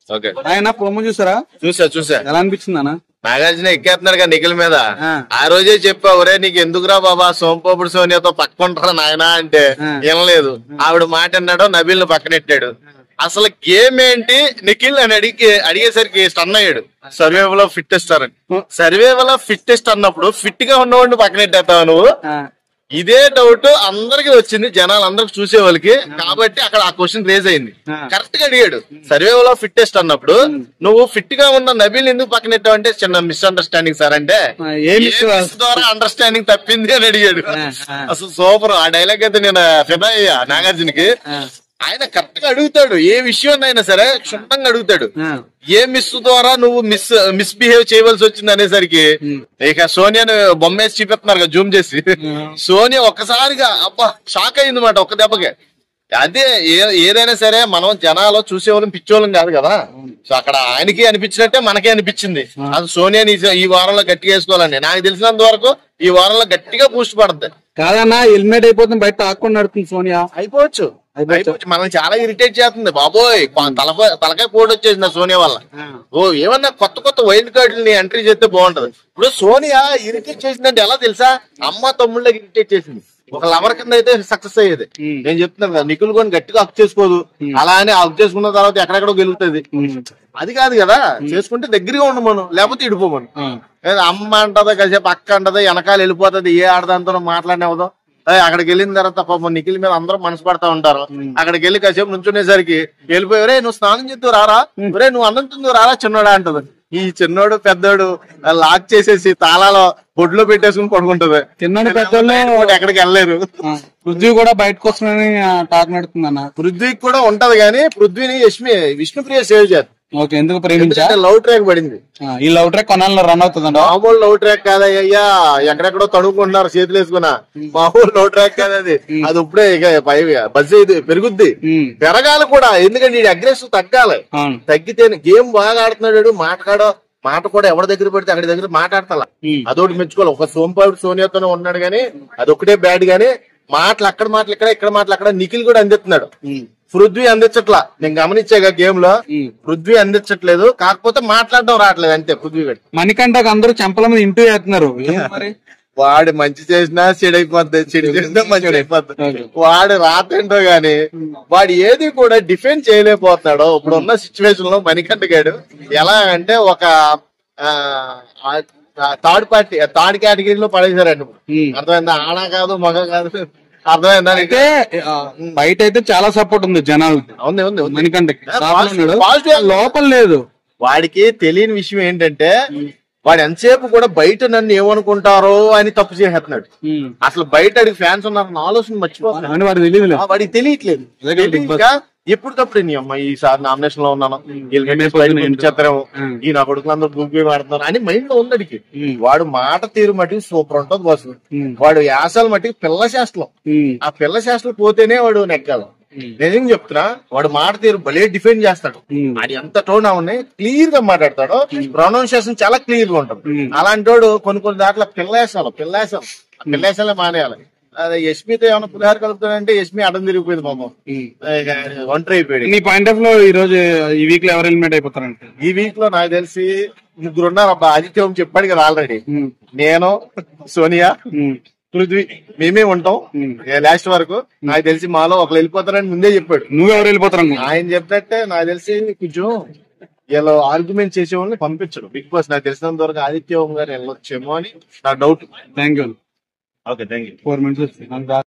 Okay ఆయన promo చూసారా? చూసా ఎలా అనిపించింది అన్న? నాగార్జున ఎక్కేస్తున్నాడు కదా నిఖిల్ మీద. ఆ రోజే చెప్పా, ఒరే నీకు ఎందుకురా బాబా సోంపోపుడు సోనియాతో పక్కుంటారా నాయనా అంటే వినలేదు. ఆవిడ మాట అన్నాడు, నబీల్ ను పక్కనెట్టాడు. అసలు గేమ్ ఏంటి నిఖిల్ అని అడిగేసరికి స్టన్ అయ్యాడు. సర్వేవల్ ఆఫ్ ఫిట్టెస్ట్ అని. సర్వేవల్ ఆఫ్ ఫిట్టెస్ట్ అన్నప్పుడు ఫిట్ గా ఉన్నవాడిని పక్కనెట్టేస్తావు నువ్వు? ఇదే డౌట్ అందరికి వచ్చింది, జనాలు అందరికి చూసే వాళ్ళకి. కాబట్టి అక్కడ ఆ క్వశ్చన్ రేజ్ అయింది. కరెక్ట్ గా అడిగాడు. సర్వేవల్ ఆఫ్ ఫిట్టెస్ట్ అన్నప్పుడు నువ్వు ఫిట్ గా ఉన్న నబీల్ ఎందుకు పక్కన పెట్టావు అంటే, చిన్న మిస్అండర్స్టాండింగ్ సార్ అంటే, ద్వారా అండర్స్టాండింగ్ తప్పింది అని అడిగాడు. అసలు సూపర్. ఆ డైలాగ్ అయితే నేను ఫిదా అయ్యా నాగార్జునకి. ఆయన కరెక్ట్ గా అడుగుతాడు, ఏ విషయం అయినా సరే క్షుణ్ణంగా అడుగుతాడు. ఏ మిస్ ద్వారా నువ్వు మిస్బిహేవ్ చేయవలసి వచ్చింది అనేసరికి ఇక సోనియాను బొమ్మేసి చూపిస్తున్నారు కదా జూమ్ చేసి. సోనియా ఒక్కసారిగా అబ్బా షాక్ అయింది మాట ఒక్క దెబ్బకే. అదే ఏదైనా సరే మనం జనాలు చూసేవాళ్ళం పిచ్చోళ్ళం కాదు కదా. సో అక్కడ ఆయనకి అనిపించినట్టే మనకే అనిపించింది. అది సోనియాని ఈ వారంలో గట్టిగా వేసుకోవాలని నాకు తెలిసినంత వరకు ఈ వారంలో గట్టిగా బూస్ట్ పడుతుంది. కాదన్నా హెల్మెట్ అయిపోతుంది, బయట తాకుండా నడుతుంది సోనియా. అయిపోవచ్చు. మనల్ని చాలా ఇరిటేట్ చేస్తుంది బాబోయ్. తలకాయ పోటీ వచ్చేసింది సోనియా వల్ల. ఏమన్నా కొత్త వైల్డ్ కార్డుని ఎంట్రీ చేస్తే బాగుంటది. ఇప్పుడు సోనియా ఇరిటేట్ చేసిందంటే ఎలా తెలుసా, అమ్మ తమ్ముళ్ళకి ఇరిటేట్ చేసింది. ఒక లవర్ కింద అయితే సక్సెస్ అయ్యేది. నేను చెప్తున్నాను కదా, నిఖిల్ కొని గట్టిగా హక్ చేసుకోదు, అలా అని హక్ చేసుకున్న తర్వాత ఎక్కడెక్కడో గెలుగుతుంది. అది కాదు కదా, చేసుకుంటే దగ్గరగా ఉండమను, లేకపోతే ఇడిపోమను. అమ్మ అంటదా కాసేపు, అక్క అంటదా, వెనకాల వెళ్ళిపోతుంది, ఏ ఆడదాంతో మాట్లాడినవదో. అక్కడికి వెళ్ళిన తర్వాత పాపం నిఖిల్ మీద అందరూ మనసు పడతా ఉంటారు. అక్కడికి వెళ్ళి కాసేపు నుంచునేసరికి వెళ్ళిపోయి, ఒరే నువ్వు స్నానం చేస్తూ రారా, ఒరే నువ్వు అన్నం తిందు రారా చిన్నోడా అంటది. ఈ చిన్నోడు పెద్దోడు లాక్ చేసేసి తాళాలో బొడ్లో పెట్టేసుకుని పడుకుంటది. చిన్నోడు పెద్దోళ్ళు ఎక్కడికి వెళ్ళలేరు. పృథ్వీ కూడా బయటకు వస్తుందని టాక్ నడుతుంది అన్న. పృథ్వీకి కూడా ఉంటది కానీ పృథ్వీని విష్ణుప్రియ సేవ్ చేస్తారు. ఓకే, ఎందుకు ప్రేమించా? లవ్ ట్రాక్ పడింది. ఈ లవ్ ట్రాక్ కొనాలి రన్ అవుతుందండి. మామూలు లవ్ ట్రాక్ కాదయ్యా, ఎక్కడెక్కడో తడుముకుంటున్నారు చేతులు వేసుకున్నా. మామూలు లవ్ ట్రాక్ కాదు అది. అది ఇప్పుడే బజ్ పెరుగుద్ది, పెరగాలి కూడా. ఎందుకంటే ఈ అగ్రెసివ్ తగ్గాలి. తగ్గితే గేమ్ బాగా ఆడుతున్నాడు. మాట కూడా ఎవరి దగ్గర పెడితే అక్కడి దగ్గర మాట్లాడతా. అదొకటి మెచ్చుకోవాలి. ఒక సోంపాడు సోనియాతోనే ఉన్నాడు గానీ అదొకటే బ్యాడ్ గానీ, మాటలు అక్కడ మాటలు ఇక్కడ మాటలు అక్కడ. నిఖిల్ కూడా అందిస్తున్నాడు, పృథ్వీ అందించట్లా. నేను గమనించాగా గేమ్ లో పృథ్వీ అందించట్లేదు, కాకపోతే మాట్లాడడం రావట్లేదు అంతే. పృథ్వీ గడి మణికంఠకు అందరూ చెంపల మీద ఇంటూ చేస్తున్నారు. వాడు మంచి చేసినా చెడైపోద్ది, చెడు చేసినా మంచి అయిపోద్ది. వాడు రాతంటో గాని వాడు ఏది కూడా డిఫెండ్ చేయలేకపోతున్నాడు. ఇప్పుడు ఉన్న సిచ్యువేషన్ లో మణికంఠ గాడు ఎలా అంటే ఒక థర్డ్ కేటగిరీలో పడేశారండి. అర్థమైందా? ఆడ కాదు మగ కాదు, అర్థమైందా? అయితే బయట అయితే చాలా సపోర్ట్ ఉంది జనాలు. ఉంది మణికంఠకి. లోపల లేదు. వాడికి తెలియని విషయం ఏంటంటే, వాడు ఎంతసేపు కూడా బయట నన్ను ఏమనుకుంటారో అని తప్పు చేసేస్తున్నాడు. అసలు బయట అడిగి ఫ్యాన్స్ ఉన్నారన్న ఆలోచన మర్చిపోతున్నాడు. వాడికి తెలియట్లేదు. ఎప్పటికప్పుడు నీ అమ్మ ఈసారి నామినేషన్ లో ఉన్నాను, చేస్తారేమో, ఈ నా కొడుకులందరూ భూమి ఆడుతున్నారు అని మైండ్ లో ఉందడికి. వాడు మాట తీరు మట్టికి సూపర్ ఉంటది బాస్. వాడు యాసాలు మట్టికి పిల్ల శాస్త్రం. ఆ పిల్ల శాస్త్రం పోతేనే వాడు నెగ్గాలి. నిజంగా చెప్తున్నా, వాడు మాట తీరు భలే డిఫెండ్ చేస్తాడు. అది ఎంత టోన్ అవునే క్లియర్ గా మాట్లాడతాడు. ప్రొనౌన్సియేషన్ చాలా క్లియర్ గా ఉంటాడు. అలాంటి వాడు కొన్ని దాంట్లో పిల్లేసాలే మానేయాలి. అదే యష్మితో ఏమైనా పులిహార కలుపుతానంటే యష్మి అడ్డం తిరిగిపోయింది పాపం, ఒంటరి అయిపోయాడు. నీ పాయింట్ ఆఫ్ లో ఈ రోజు ఈ వీక్ లో ఎవరు ఎలిమినేట్ అయిపోతారంటే? ఈ వీక్ లో నాకు తెలిసి 3 ఉన్నారు అబ్బా. ఆదిత్యం చెప్పాడు కదా ఆల్రెడీ. నేను, సోనియా, పృథ్వీ మేమే ఉంటాం లాస్ట్ వరకు. నాకు తెలిసి మాలో ఒకరు వెళ్ళిపోతారని ముందే చెప్పాడు. నువ్వెవరు వెళ్ళిపోతారు? ఆయన చెప్పినట్టే నాకు తెలిసి కొంచెం ఇలా ఆర్గ్యుమెంట్ చేసే వాళ్ళని పంపించడు బిగ్ బాస్. నాకు తెలిసినంత వరకు ఆదిత్య గారు వెళ్ళొచ్చేమో అని నా doubt. Thank you. Okay, thank you. 4 minutes.